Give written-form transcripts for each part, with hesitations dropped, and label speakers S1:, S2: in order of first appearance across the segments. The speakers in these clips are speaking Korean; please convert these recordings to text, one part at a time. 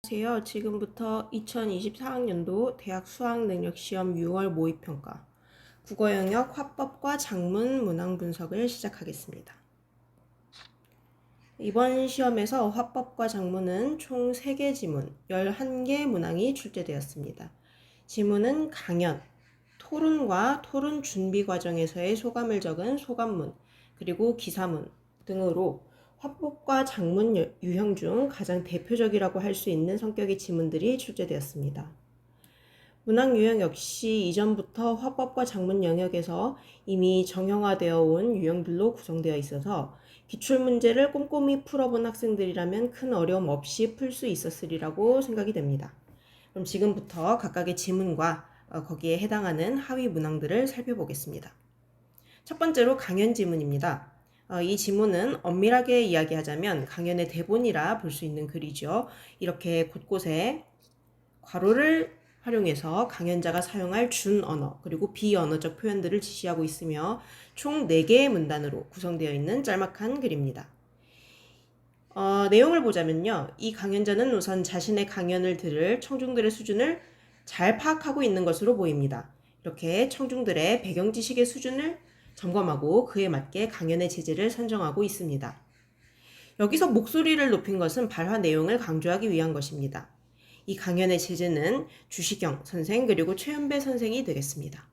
S1: 안녕하세요. 지금부터 2024학년도 대학 수학능력시험 6월 모의평가 국어 영역 화법과 작문 문항 분석을 시작하겠습니다. 이번 시험에서 화법과 작문은 총 3개 지문, 11개 문항이 출제되었습니다. 지문은 강연, 토론과 토론 준비 과정에서의 소감을 적은 소감문, 그리고 기사문 등으로 화법과 작문 유형 중 가장 대표적이라고 할 수 있는 성격의 지문들이 출제되었습니다. 문항 유형 역시 이전부터 화법과 작문 영역에서 이미 정형화되어 온 유형들로 구성되어 있어서 기출문제를 꼼꼼히 풀어본 학생들이라면 큰 어려움 없이 풀 수 있었으리라고 생각이 됩니다. 그럼 지금부터 각각의 지문과 거기에 해당하는 하위 문항들을 살펴보겠습니다. 첫 번째로 강연 지문입니다. 이 지문은 엄밀하게 이야기하자면 강연의 대본이라 볼 수 있는 글이죠. 이렇게 곳곳에 괄호를 활용해서 강연자가 사용할 준언어 그리고 비언어적 표현들을 지시하고 있으며 총 4개의 문단으로 구성되어 있는 짤막한 글입니다. 내용을 보자면요. 이 강연자는 우선 자신의 강연을 들을 청중들의 수준을 잘 파악하고 있는 것으로 보입니다. 이렇게 청중들의 배경 지식의 수준을 점검하고 그에 맞게 강연의 제재를 선정하고 있습니다. 여기서 목소리를 높인 것은 발화 내용을 강조하기 위한 것입니다. 이 강연의 제재는 주시경 선생 그리고 최연배 선생이 되겠습니다.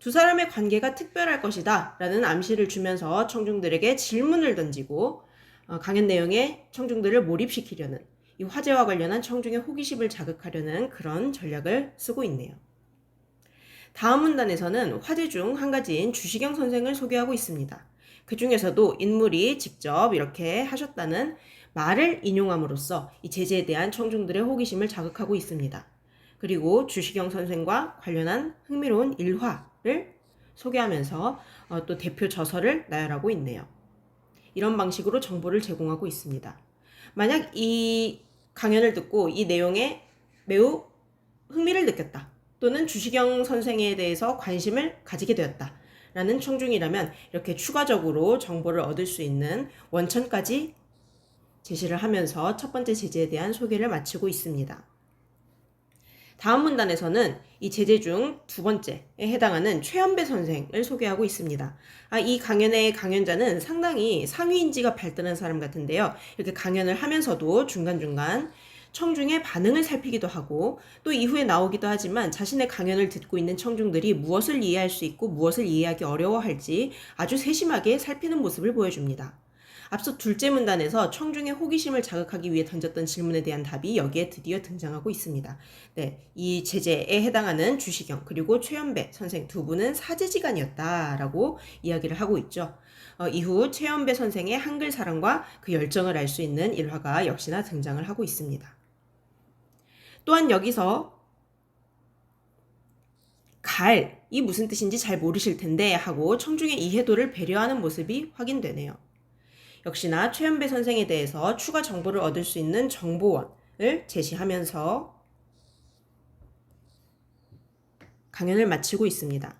S1: 두 사람의 관계가 특별할 것이다 라는 암시를 주면서 청중들에게 질문을 던지고 강연 내용에 청중들을 몰입시키려는 이 화제와 관련한 청중의 호기심을 자극하려는 그런 전략을 쓰고 있네요. 다음 문단에서는 화제 중 한 가지인 주시경 선생을 소개하고 있습니다. 그 중에서도 인물이 직접 이렇게 하셨다는 말을 인용함으로써 이 제재에 대한 청중들의 호기심을 자극하고 있습니다. 그리고 주시경 선생과 관련한 흥미로운 일화를 소개하면서 또 대표 저서를 나열하고 있네요. 이런 방식으로 정보를 제공하고 있습니다. 만약 이 강연을 듣고 이 내용에 매우 흥미를 느꼈다. 또는 주시경 선생에 대해서 관심을 가지게 되었다. 라는 청중이라면 이렇게 추가적으로 정보를 얻을 수 있는 원천까지 제시를 하면서 첫 번째 제재에 대한 소개를 마치고 있습니다. 다음 문단에서는 이 제재 중 두 번째에 해당하는 최연배 선생을 소개하고 있습니다. 이 강연의 강연자는 상당히 상위인지가 발달한 사람 같은데요. 이렇게 강연을 하면서도 중간중간 청중의 반응을 살피기도 하고 또 이후에 나오기도 하지만 자신의 강연을 듣고 있는 청중들이 무엇을 이해할 수 있고 무엇을 이해하기 어려워할지 아주 세심하게 살피는 모습을 보여줍니다. 앞서 둘째 문단에서 청중의 호기심을 자극하기 위해 던졌던 질문에 대한 답이 여기에 드디어 등장하고 있습니다. 네, 이 제재에 해당하는 주시경 그리고 최연배 선생 두 분은 사제지간이었다라고 이야기를 하고 있죠. 이후 최연배 선생의 한글 사랑과 그 열정을 알 수 있는 일화가 역시나 등장을 하고 있습니다. 또한 여기서 갈이 무슨 뜻인지 잘 모르실 텐데 하고 청중의 이해도를 배려하는 모습이 확인되네요. 역시나 최연배 선생에 대해서 추가 정보를 얻을 수 있는 정보원을 제시하면서 강연을 마치고 있습니다.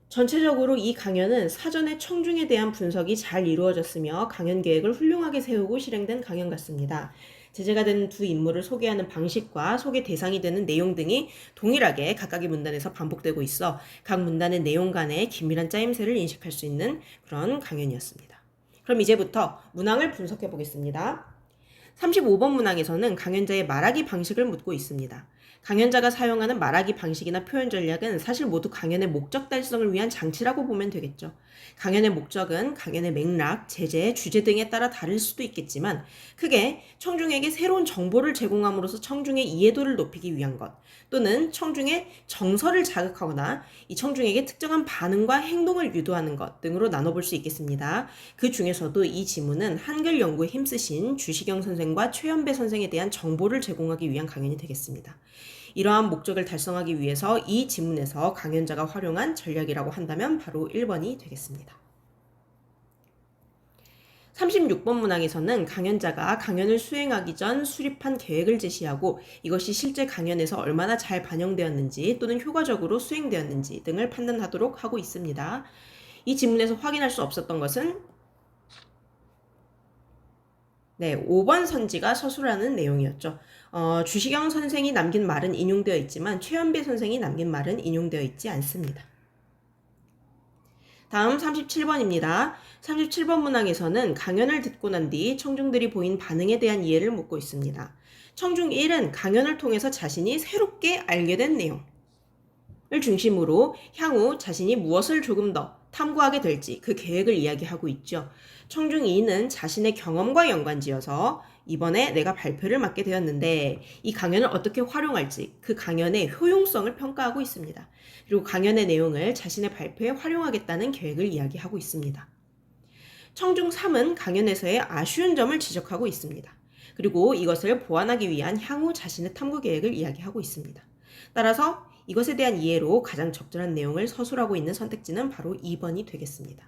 S1: 전체적으로 이 강연은 사전에 청중에 대한 분석이 잘 이루어졌으며 강연 계획을 훌륭하게 세우고 실행된 강연 같습니다. 제재가 된 두 인물을 소개하는 방식과 소개 대상이 되는 내용 등이 동일하게 각각의 문단에서 반복되고 있어 각 문단의 내용 간의 긴밀한 짜임새를 인식할 수 있는 그런 강연이었습니다. 그럼 이제부터 문항을 분석해 보겠습니다. 35번 문항에서는 강연자의 말하기 방식을 묻고 있습니다. 강연자가 사용하는 말하기 방식이나 표현 전략은 사실 모두 강연의 목적 달성을 위한 장치라고 보면 되겠죠. 강연의 목적은 강연의 맥락, 제재, 주제 등에 따라 다를 수도 있겠지만 크게 청중에게 새로운 정보를 제공함으로써 청중의 이해도를 높이기 위한 것 또는 청중의 정서를 자극하거나 이 청중에게 특정한 반응과 행동을 유도하는 것 등으로 나눠볼 수 있겠습니다. 그 중에서도 이 지문은 한글 연구에 힘쓰신 주시경 선생과 최연배 선생에 대한 정보를 제공하기 위한 강연이 되겠습니다. 이러한 목적을 달성하기 위해서 이 지문에서 강연자가 활용한 전략이라고 한다면 바로 1번이 되겠습니다. 36번 문항에서는 강연자가 강연을 수행하기 전 수립한 계획을 제시하고 이것이 실제 강연에서 얼마나 잘 반영되었는지 또는 효과적으로 수행되었는지 등을 판단하도록 하고 있습니다. 이 지문에서 확인할 수 없었던 것은 5번 선지가 서술하는 내용이었죠. 주시경 선생이 남긴 말은 인용되어 있지만 최연배 선생이 남긴 말은 인용되어 있지 않습니다. 다음 37번입니다. 37번 문항에서는 강연을 듣고 난 뒤 청중들이 보인 반응에 대한 이해를 묻고 있습니다. 청중 1은 강연을 통해서 자신이 새롭게 알게 된 내용을 중심으로 향후 자신이 무엇을 조금 더 탐구하게 될지 그 계획을 이야기하고 있죠. 청중 2는 자신의 경험과 연관지어서 이번에 내가 발표를 맡게 되었는데 이 강연을 어떻게 활용할지 그 강연의 효용성을 평가하고 있습니다. 그리고 강연의 내용을 자신의 발표에 활용하겠다는 계획을 이야기하고 있습니다. 청중 3은 강연에서의 아쉬운 점을 지적하고 있습니다. 그리고 이것을 보완하기 위한 향후 자신의 탐구 계획을 이야기하고 있습니다. 따라서 이것에 대한 이해로 가장 적절한 내용을 서술하고 있는 선택지는 바로 2번이 되겠습니다.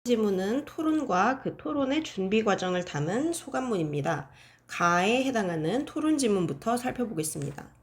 S1: 지문은 토론과 그 토론의 준비 과정을 담은 소감문입니다. 가에 해당하는 토론 지문부터 살펴보겠습니다.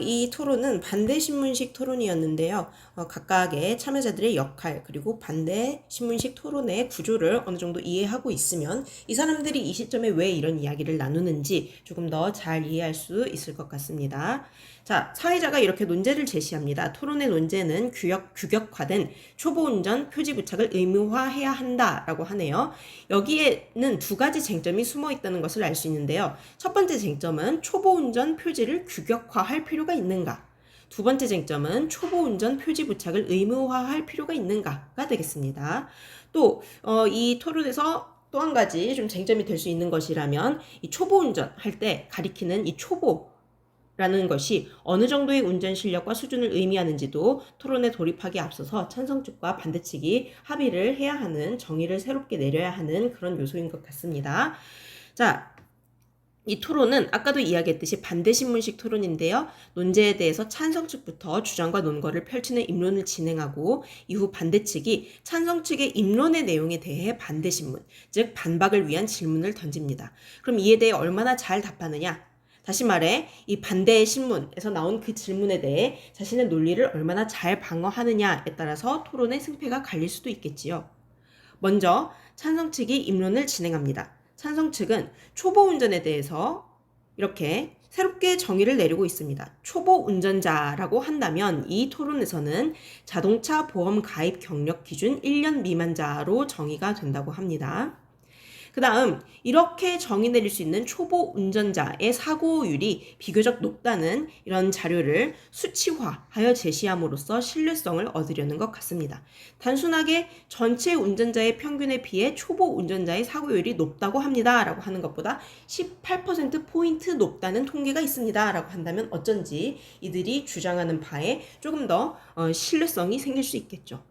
S1: 이 토론은 반대신문식 토론이었는데요. 각각의 참여자들의 역할 그리고 반대신문식 토론의 구조를 어느 정도 이해하고 있으면 이 사람들이 이 시점에 왜 이런 이야기를 나누는지 조금 더 잘 이해할 수 있을 것 같습니다. 자, 사회자가 이렇게 논제를 제시합니다. 토론의 논제는 규격화된 초보운전 표지 부착을 의무화해야 한다라고 하네요. 여기에는 두 가지 쟁점이 숨어 있다는 것을 알 수 있는데요. 첫 번째 쟁점은 초보운전 표지를 규격화할 필요가 있는가? 두 번째 쟁점은 초보운전 표지 부착을 의무화할 필요가 있는가가 되겠습니다. 또 이 토론에서 또 한 가지 좀 쟁점이 될 수 있는 것이라면 이 초보운전 할 때 가리키는 이 초보라는 것이 어느 정도의 운전 실력과 수준을 의미하는지도 토론에 돌입하기에 앞서서 찬성 측과 반대 측이 합의를 해야 하는 정의를 새롭게 내려야 하는 그런 요소인 것 같습니다. 자, 이 토론은 아까도 이야기했듯이 반대신문식 토론인데요. 논제에 대해서 찬성 측부터 주장과 논거를 펼치는 입론을 진행하고 이후 반대 측이 찬성 측의 입론의 내용에 대해 반대신문, 즉 반박을 위한 질문을 던집니다. 그럼 이에 대해 얼마나 잘 답하느냐? 다시 말해 이 반대의 신문에서 나온 그 질문에 대해 자신의 논리를 얼마나 잘 방어하느냐에 따라서 토론의 승패가 갈릴 수도 있겠지요. 먼저 찬성 측이 입론을 진행합니다. 찬성 측은 초보 운전에 대해서 이렇게 새롭게 정의를 내리고 있습니다. 초보 운전자라고 한다면 이 토론에서는 자동차 보험 가입 경력 기준 1년 미만자로 정의가 된다고 합니다. 그 다음 이렇게 정의 내릴 수 있는 초보 운전자의 사고율이 비교적 높다는 이런 자료를 수치화하여 제시함으로써 신뢰성을 얻으려는 것 같습니다. 단순하게 전체 운전자의 평균에 비해 초보 운전자의 사고율이 높다고 합니다 라고 하는 것보다 18%포인트 높다는 통계가 있습니다 라고 한다면 어쩐지 이들이 주장하는 바에 조금 더 신뢰성이 생길 수 있겠죠.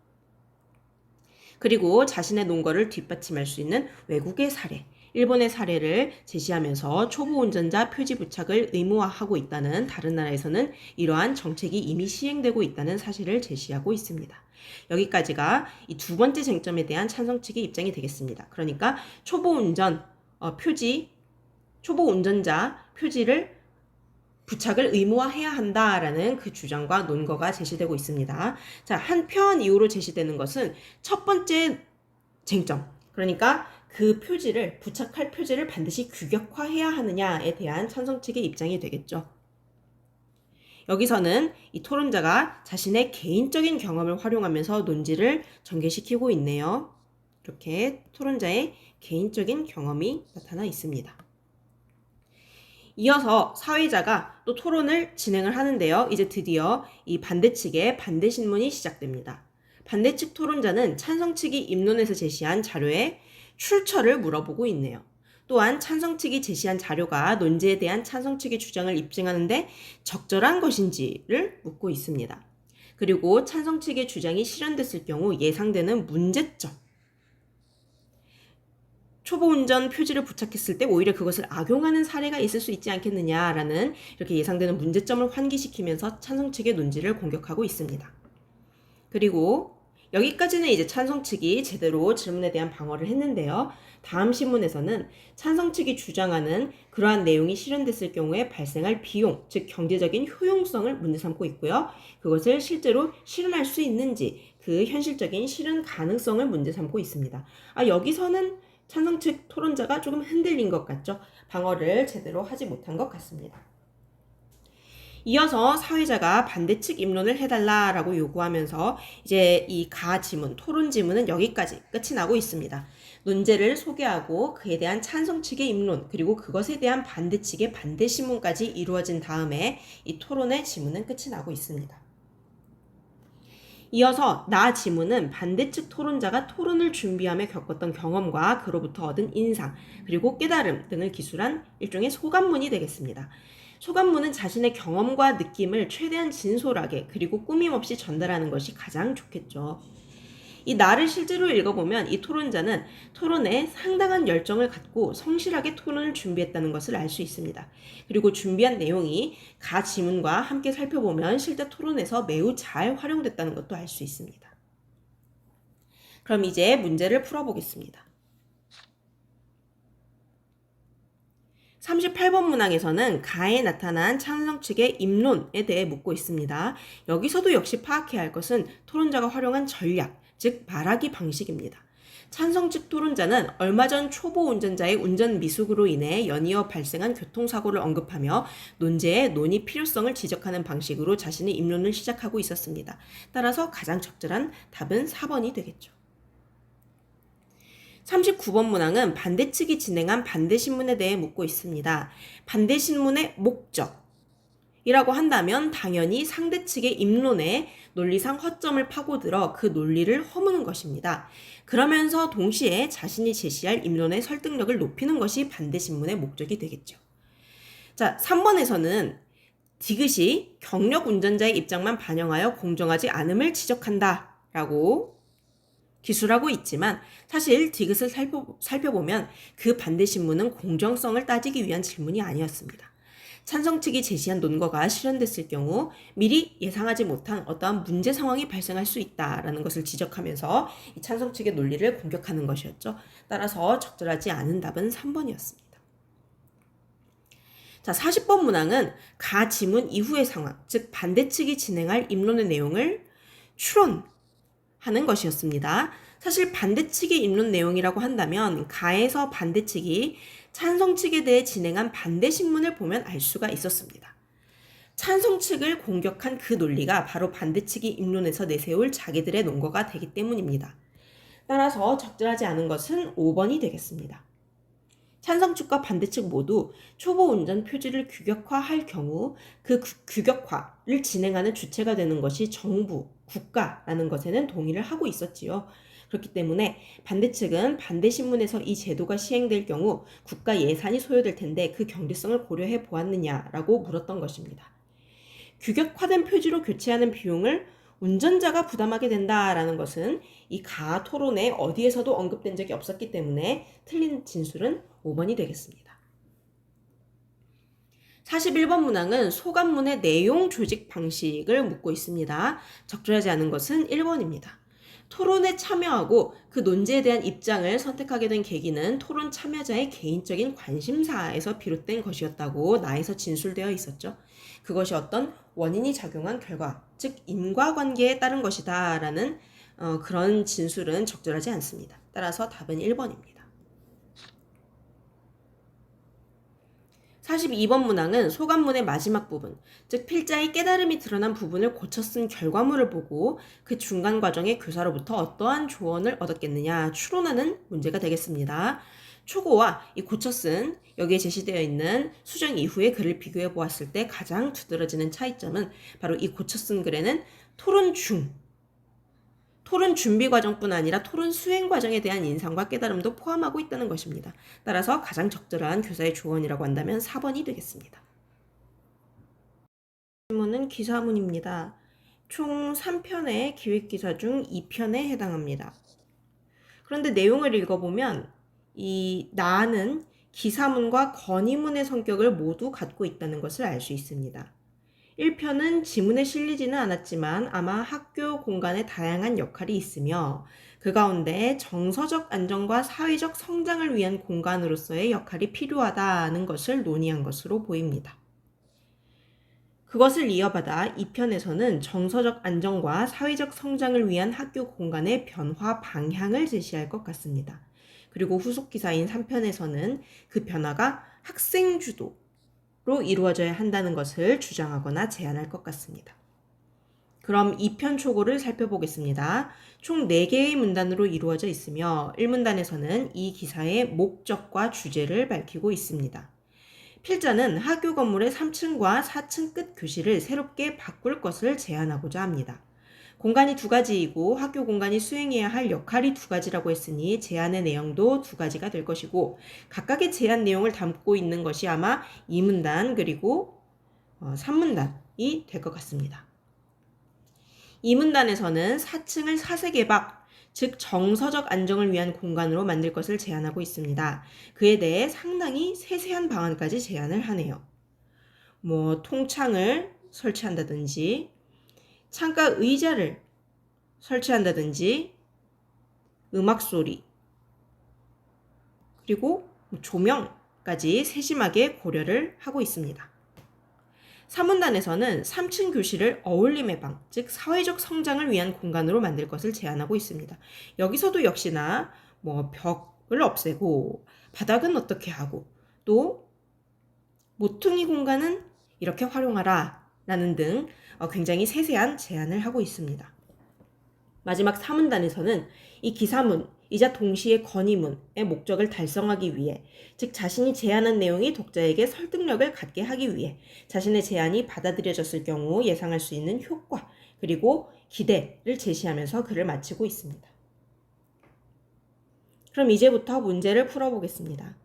S1: 그리고 자신의 논거를 뒷받침할 수 있는 외국의 사례, 일본의 사례를 제시하면서 초보 운전자 표지 부착을 의무화하고 있다는 다른 나라에서는 이러한 정책이 이미 시행되고 있다는 사실을 제시하고 있습니다. 여기까지가 이 두 번째 쟁점에 대한 찬성 측의 입장이 되겠습니다. 그러니까 초보 운전자 표지를 부착을 의무화해야 한다라는 그 주장과 논거가 제시되고 있습니다. 자, 한편 이후로 제시되는 것은 첫 번째 쟁점, 그러니까 그 표지를 부착할 표지를 반드시 규격화해야 하느냐에 대한 찬성 측의 입장이 되겠죠. 여기서는 이 토론자가 자신의 개인적인 경험을 활용하면서 논지를 전개시키고 있네요. 이렇게 토론자의 개인적인 경험이 나타나 있습니다. 이어서 사회자가 또 토론을 진행을 하는데요. 이제 드디어 이 반대 측의 반대 신문이 시작됩니다. 반대 측 토론자는 찬성 측이 입론에서 제시한 자료의 출처를 물어보고 있네요. 또한 찬성 측이 제시한 자료가 논제에 대한 찬성 측의 주장을 입증하는데 적절한 것인지를 묻고 있습니다. 그리고 찬성 측의 주장이 실현됐을 경우 예상되는 문제점, 초보 운전 표지를 부착했을 때 오히려 그것을 악용하는 사례가 있을 수 있지 않겠느냐라는 이렇게 예상되는 문제점을 환기시키면서 찬성 측의 논지를 공격하고 있습니다. 그리고 여기까지는 이제 찬성 측이 제대로 질문에 대한 방어를 했는데요. 다음 신문에서는 찬성 측이 주장하는 그러한 내용이 실현됐을 경우에 발생할 비용, 즉 경제적인 효용성을 문제 삼고 있고요. 그것을 실제로 실현할 수 있는지 그 현실적인 실현 가능성을 문제 삼고 있습니다. 여기서는 찬성 측 토론자가 조금 흔들린 것 같죠? 방어를 제대로 하지 못한 것 같습니다. 이어서 사회자가 반대 측 입론을 해달라라고 요구하면서 이제 이 지문, 토론 지문은 여기까지 끝이 나고 있습니다. 논제를 소개하고 그에 대한 찬성 측의 입론, 그리고 그것에 대한 반대 측의 반대 신문까지 이루어진 다음에 이 토론의 지문은 끝이 나고 있습니다. 이어서 지문은 반대측 토론자가 토론을 준비하며 겪었던 경험과 그로부터 얻은 인상, 그리고 깨달음 등을 기술한 일종의 소감문이 되겠습니다. 소감문은 자신의 경험과 느낌을 최대한 진솔하게 그리고 꾸밈없이 전달하는 것이 가장 좋겠죠. 이 나를 실제로 읽어보면 이 토론자는 토론에 상당한 열정을 갖고 성실하게 토론을 준비했다는 것을 알 수 있습니다. 그리고 준비한 내용이 지문과 함께 살펴보면 실제 토론에서 매우 잘 활용됐다는 것도 알 수 있습니다. 그럼 이제 문제를 풀어보겠습니다. 38번 문항에서는 가에 나타난 찬성 측의 입론에 대해 묻고 있습니다. 여기서도 역시 파악해야 할 것은 토론자가 활용한 전략, 즉 말하기 방식입니다. 찬성 측 토론자는 얼마 전 초보 운전자의 운전 미숙으로 인해 연이어 발생한 교통사고를 언급하며 논제의 논의 필요성을 지적하는 방식으로 자신의 입론을 시작하고 있었습니다. 따라서 가장 적절한 답은 4번이 되겠죠. 39번 문항은 반대측이 진행한 반대신문에 대해 묻고 있습니다. 반대신문의 목적이라고 한다면 당연히 상대측의 입론에 논리상 허점을 파고들어 그 논리를 허무는 것입니다. 그러면서 동시에 자신이 제시할 입론의 설득력을 높이는 것이 반대신문의 목적이 되겠죠. 3번에서는 디귿이 경력 운전자의 입장만 반영하여 공정하지 않음을 지적한다 라고 기술하고 있지만 사실 디귿을 살펴보면 그 반대신문은 공정성을 따지기 위한 질문이 아니었습니다. 찬성 측이 제시한 논거가 실현됐을 경우 미리 예상하지 못한 어떠한 문제 상황이 발생할 수 있다라는 것을 지적하면서 이 찬성 측의 논리를 공격하는 것이었죠. 따라서 적절하지 않은 답은 3번이었습니다. 40번 문항은 지문 이후의 상황, 즉 반대측이 진행할 입론의 내용을 추론하는 것이었습니다. 사실 반대측의 입론 내용이라고 한다면 가에서 반대측이 찬성 측에 대해 진행한 반대신문을 보면 알 수가 있었습니다. 찬성 측을 공격한 그 논리가 바로 반대측이 입론에서 내세울 자기들의 논거가 되기 때문입니다. 따라서 적절하지 않은 것은 5번이 되겠습니다. 찬성 측과 반대측 모두 초보 운전 표지를 규격화할 경우 그 규격화를 진행하는 주체가 되는 것이 정부, 국가라는 것에는 동의를 하고 있었지요. 그렇기 때문에 반대측은 반대신문에서 이 제도가 시행될 경우 국가 예산이 소요될 텐데 그 경제성을 고려해 보았느냐라고 물었던 것입니다. 규격화된 표지로 교체하는 비용을 운전자가 부담하게 된다라는 것은 이 토론에 어디에서도 언급된 적이 없었기 때문에 틀린 진술은 5번이 되겠습니다. 41번 문항은 소감문의 내용 조직 방식을 묻고 있습니다. 적절하지 않은 것은 1번입니다. 토론에 참여하고 그 논제에 대한 입장을 선택하게 된 계기는 토론 참여자의 개인적인 관심사에서 비롯된 것이었다고 나에서 진술되어 있었죠. 그것이 어떤 원인이 작용한 결과, 즉 인과관계에 따른 것이다 라는 그런 진술은 적절하지 않습니다. 따라서 답은 1번입니다. 42번 문항은 소감문의 마지막 부분, 즉 필자의 깨달음이 드러난 부분을 고쳐 쓴 결과물을 보고 그 중간 과정에 교사로부터 어떠한 조언을 얻었겠느냐 추론하는 문제가 되겠습니다. 초고와 이 고쳐 쓴 여기에 제시되어 있는 수정 이후의 글을 비교해 보았을 때 가장 두드러지는 차이점은 바로 이 고쳐 쓴 글에는 토론 준비 과정뿐 아니라 토론 수행 과정에 대한 인상과 깨달음도 포함하고 있다는 것입니다. 따라서 가장 적절한 교사의 조언이라고 한다면 4번이 되겠습니다. 질문은 기사문입니다. 총 3편의 기획기사 중 2편에 해당합니다. 그런데 내용을 읽어보면 이 나는 기사문과 건의문의 성격을 모두 갖고 있다는 것을 알 수 있습니다. 1편은 지문에 실리지는 않았지만 아마 학교 공간에 다양한 역할이 있으며 그 가운데 정서적 안정과 사회적 성장을 위한 공간으로서의 역할이 필요하다는 것을 논의한 것으로 보입니다. 그것을 이어받아 2편에서는 정서적 안정과 사회적 성장을 위한 학교 공간의 변화 방향을 제시할 것 같습니다. 그리고 후속 기사인 3편에서는 그 변화가 학생 주도로 이루어져야 한다는 것을 주장하거나 제안할 것 같습니다. 그럼 2편 초고를 살펴보겠습니다. 총 4개의 문단으로 이루어져 있으며 1문단에서는 이 기사의 목적과 주제를 밝히고 있습니다. 필자는 학교 건물의 3층과 4층 끝 교실을 새롭게 바꿀 것을 제안하고자 합니다. 공간이 2가지이고 학교 공간이 수행해야 할 역할이 2가지라고 했으니 제안의 내용도 2가지가 될 것이고 각각의 제안 내용을 담고 있는 것이 아마 2문단 그리고 3문단이 될 것 같습니다. 2문단에서는 4층을 사세 개박, 즉 정서적 안정을 위한 공간으로 만들 것을 제안하고 있습니다. 그에 대해 상당히 세세한 방안까지 제안을 하네요. 통창을 설치한다든지 창가 의자를 설치한다든지 음악 소리 그리고 조명까지 세심하게 고려를 하고 있습니다. 3문단에서는 3층 교실을 어울림의 방, 즉 사회적 성장을 위한 공간으로 만들 것을 제안하고 있습니다. 여기서도 역시나 벽을 없애고 바닥은 어떻게 하고 또 모퉁이 공간은 이렇게 활용하라 라는 등 굉장히 세세한 제안을 하고 있습니다. 마지막 4문단에서는 이 기사문이자 동시에 건의문의 목적을 달성하기 위해, 즉 자신이 제안한 내용이 독자에게 설득력을 갖게 하기 위해 자신의 제안이 받아들여졌을 경우 예상할 수 있는 효과 그리고 기대를 제시하면서 글을 마치고 있습니다. 그럼 이제부터 문제를 풀어보겠습니다.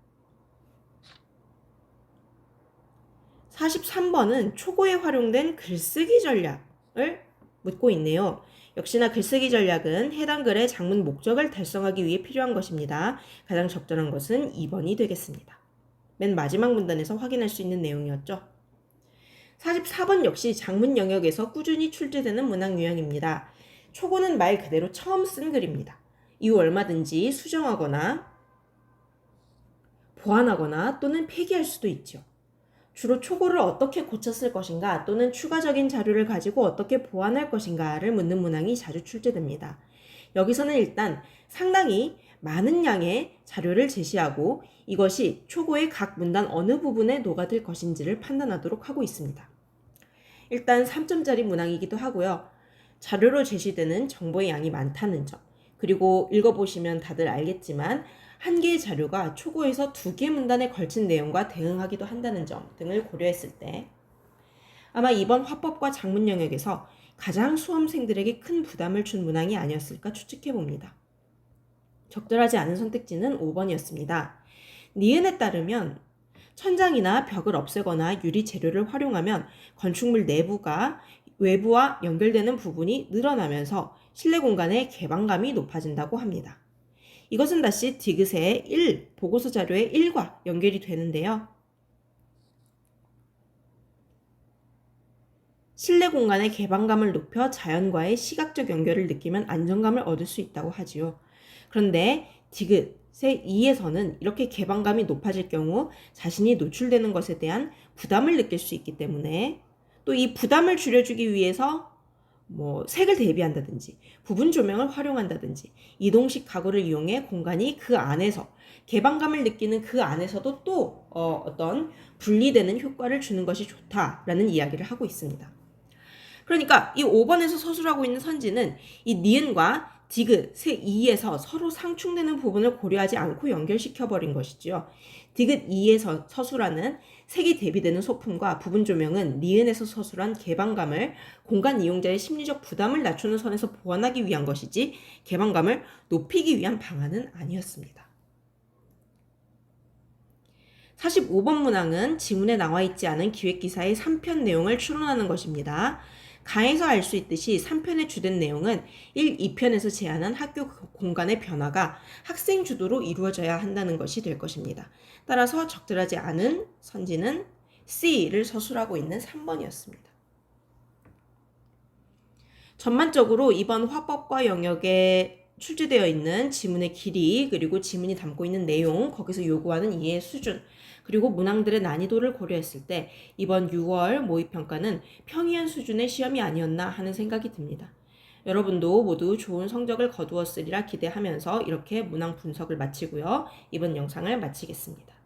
S1: 43번은 초고에 활용된 글쓰기 전략을 묻고 있네요. 역시나 글쓰기 전략은 해당 글의 장문 목적을 달성하기 위해 필요한 것입니다. 가장 적절한 것은 2번이 되겠습니다. 맨 마지막 문단에서 확인할 수 있는 내용이었죠. 44번 역시 장문 영역에서 꾸준히 출제되는 문항 유형입니다. 초고는 말 그대로 처음 쓴 글입니다. 이후 얼마든지 수정하거나 보완하거나 또는 폐기할 수도 있죠. 주로 초고를 어떻게 고쳤을 것인가 또는 추가적인 자료를 가지고 어떻게 보완할 것인가를 묻는 문항이 자주 출제됩니다. 여기서는 일단 상당히 많은 양의 자료를 제시하고 이것이 초고의 각 문단 어느 부분에 녹아들 것인지를 판단하도록 하고 있습니다. 일단 3점짜리 문항이기도 하고요. 자료로 제시되는 정보의 양이 많다는 점, 그리고 읽어보시면 다들 알겠지만 한 개의 자료가 초고에서 2개 문단에 걸친 내용과 대응하기도 한다는 점 등을 고려했을 때 아마 이번 화법과 장문 영역에서 가장 수험생들에게 큰 부담을 준 문항이 아니었을까 추측해봅니다. 적절하지 않은 선택지는 5번이었습니다. 니은에 따르면 천장이나 벽을 없애거나 유리 재료를 활용하면 건축물 내부가 외부와 연결되는 부분이 늘어나면서 실내 공간의 개방감이 높아진다고 합니다. 이것은 다시 디귿의 1, 보고서 자료의 1과 연결이 되는데요. 실내 공간의 개방감을 높여 자연과의 시각적 연결을 느끼면 안정감을 얻을 수 있다고 하지요. 그런데 디귿의 2에서는 이렇게 개방감이 높아질 경우 자신이 노출되는 것에 대한 부담을 느낄 수 있기 때문에 또 이 부담을 줄여주기 위해서 색을 대비한다든지 부분 조명을 활용한다든지 이동식 가구를 이용해 공간이 그 안에서 개방감을 느끼는 그 안에서도 또 어떤 분리되는 효과를 주는 것이 좋다라는 이야기를 하고 있습니다. 그러니까 이 5번에서 서술하고 있는 선지는 이 니은과 디귿의 2에서 서로 상충되는 부분을 고려하지 않고 연결시켜버린 것이죠. 디귿 2에서 서술하는 색이 대비되는 소품과 부분 조명은 니은에서 서술한 개방감을 공간 이용자의 심리적 부담을 낮추는 선에서 보완하기 위한 것이지 개방감을 높이기 위한 방안은 아니었습니다. 45번 문항은 지문에 나와 있지 않은 기획기사의 3편 내용을 추론하는 것입니다. 가에서 알 수 있듯이 3편의 주된 내용은 1, 2편에서 제안한 학교 공간의 변화가 학생 주도로 이루어져야 한다는 것이 될 것입니다. 따라서 적절하지 않은 선지는 C를 서술하고 있는 3번이었습니다. 전반적으로 이번 화법과 영역의 출제되어 있는 지문의 길이, 그리고 지문이 담고 있는 내용, 거기서 요구하는 이해 수준, 그리고 문항들의 난이도를 고려했을 때 이번 6월 모의평가는 평이한 수준의 시험이 아니었나 하는 생각이 듭니다. 여러분도 모두 좋은 성적을 거두었으리라 기대하면서 이렇게 문항 분석을 마치고요. 이번 영상을 마치겠습니다.